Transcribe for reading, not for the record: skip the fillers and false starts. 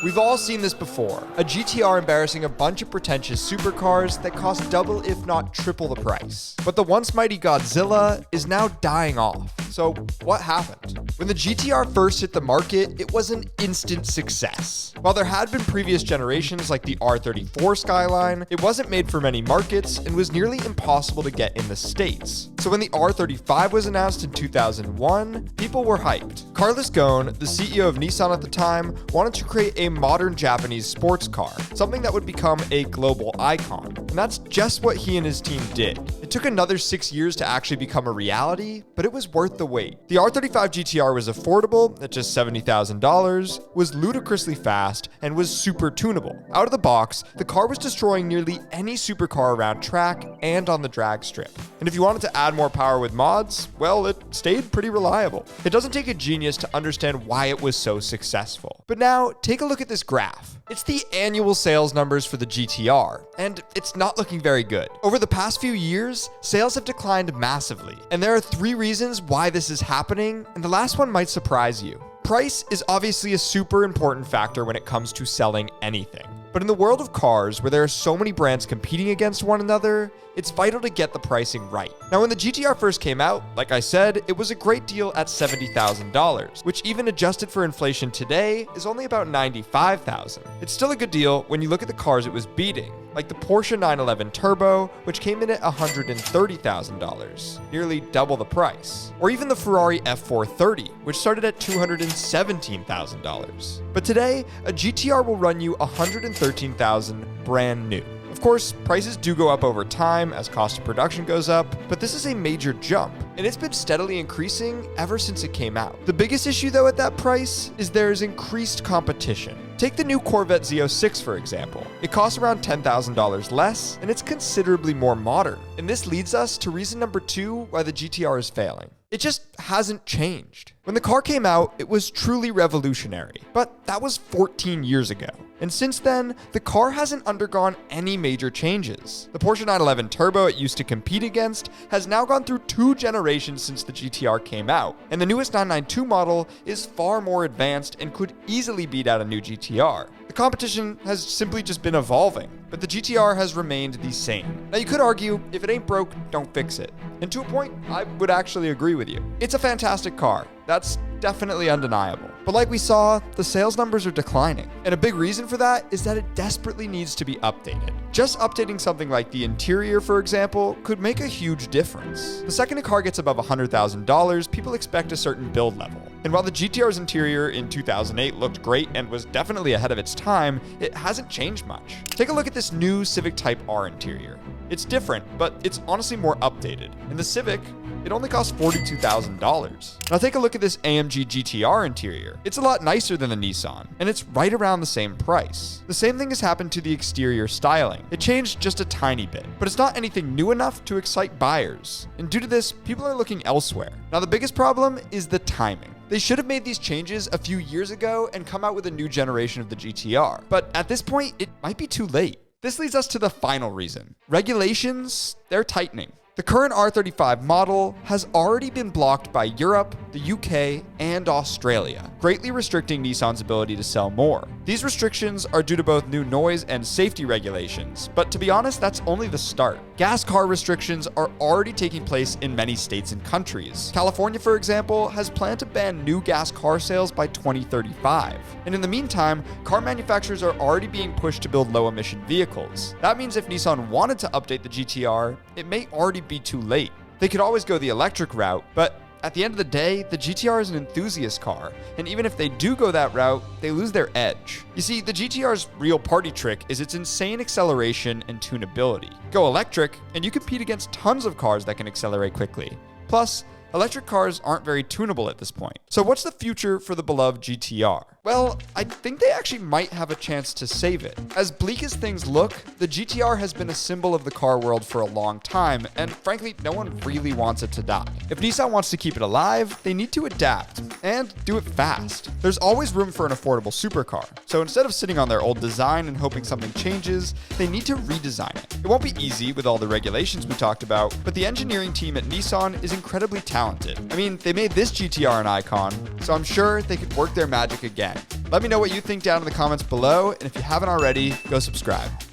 We've all seen this before. A GTR embarrassing a bunch of pretentious supercars that cost double if not triple the price. But the once mighty Godzilla is now dying off. So what happened? When the GTR first hit the market, it was an instant success. While there had been previous generations like the R34 Skyline, it wasn't made for many markets and was nearly impossible to get in the States. So when the R35 was announced in 2001, people were hyped. Carlos Ghosn, the CEO of Nissan at the time, wanted to create a modern Japanese sports car, something that would become a global icon. And that's just what he and his team did. It took another 6 years to actually become a reality, but it was worth the wait. The R35 GTR was affordable at just $70,000, was ludicrously fast, and was super tunable. Out of the box, the car was destroying nearly any supercar around track and on the drag strip. And if you wanted to add more power with mods, well, it stayed pretty reliable. It doesn't take a genius to understand why it was so successful. But now, take a look at this graph. It's the annual sales numbers for the GTR, and it's not looking very good. Over the past few years, sales have declined massively, and there are 3 reasons why this is happening, and the last one might surprise you. Price is obviously a super important factor when it comes to selling anything. But in the world of cars, where there are so many brands competing against one another, it's vital to get the pricing right. Now, when the GTR first came out, like I said, it was a great deal at $70,000, which even adjusted for inflation today is only about $95,000. It's still a good deal when you look at the cars it was beating, like the Porsche 911 Turbo, which came in at $130,000, nearly double the price. Or even the Ferrari F430, which started at $217,000. But today, a GTR will run you $113,000 brand new. Of course, prices do go up over time as cost of production goes up, but this is a major jump, and it's been steadily increasing ever since it came out. The biggest issue though at that price is there's increased competition. Take the new Corvette Z06 for example. It costs around $10,000 less, and it's considerably more modern. And this leads us to reason number 2 why the GTR is failing. It just hasn't changed. When the car came out, it was truly revolutionary, but that was 14 years ago. And since then, the car hasn't undergone any major changes. The Porsche 911 Turbo it used to compete against has now gone through 2 generations since the GTR came out, and the newest 992 model is far more advanced and could easily beat out a new GTR. The competition has simply just been evolving, but the GTR has remained the same. Now you could argue, if it ain't broke, don't fix it. And to a point, I would actually agree with you. It's a fantastic car. That's definitely undeniable. But like we saw, the sales numbers are declining. And a big reason for that is that it desperately needs to be updated. Just updating something like the interior, for example, could make a huge difference. The second a car gets above $100,000, people expect a certain build level. And while the GTR's interior in 2008 looked great and was definitely ahead of its time, it hasn't changed much. Take a look at this new Civic Type R interior. It's different, but it's honestly more updated. In the Civic, it only costs $42,000. Now take a look at this AMG GTR interior. It's a lot nicer than the Nissan, and it's right around the same price. The same thing has happened to the exterior styling. It changed just a tiny bit, but it's not anything new enough to excite buyers. And due to this, people are looking elsewhere. Now the biggest problem is the timing. They should have made these changes a few years ago and come out with a new generation of the GTR. But at this point, it might be too late. This leads us to the final reason. Regulations, they're tightening. The current R35 model has already been blocked by Europe, the UK, and Australia, greatly restricting Nissan's ability to sell more. These restrictions are due to both new noise and safety regulations, but to be honest, that's only the start. Gas car restrictions are already taking place in many states and countries. California, for example, has planned to ban new gas car sales by 2035. And in the meantime, car manufacturers are already being pushed to build low-emission vehicles. That means if Nissan wanted to update the GTR, it may already be too late. They could always go the electric route, but at the end of the day, the GTR is an enthusiast car, and even if they do go that route, they lose their edge. You see, the GTR's real party trick is its insane acceleration and tunability. Go electric, and you compete against tons of cars that can accelerate quickly. Plus, electric cars aren't very tunable at this point. So what's the future for the beloved GTR? Well, I think they actually might have a chance to save it. As bleak as things look, the GTR has been a symbol of the car world for a long time, and frankly, no one really wants it to die. If Nissan wants to keep it alive, they need to adapt, and do it fast. There's always room for an affordable supercar, so instead of sitting on their old design and hoping something changes, they need to redesign it. It won't be easy with all the regulations we talked about, but the engineering team at Nissan is incredibly talented. I mean, they made this GTR an icon, so I'm sure they could work their magic again. Let me know what you think down in the comments below, and if you haven't already, go subscribe.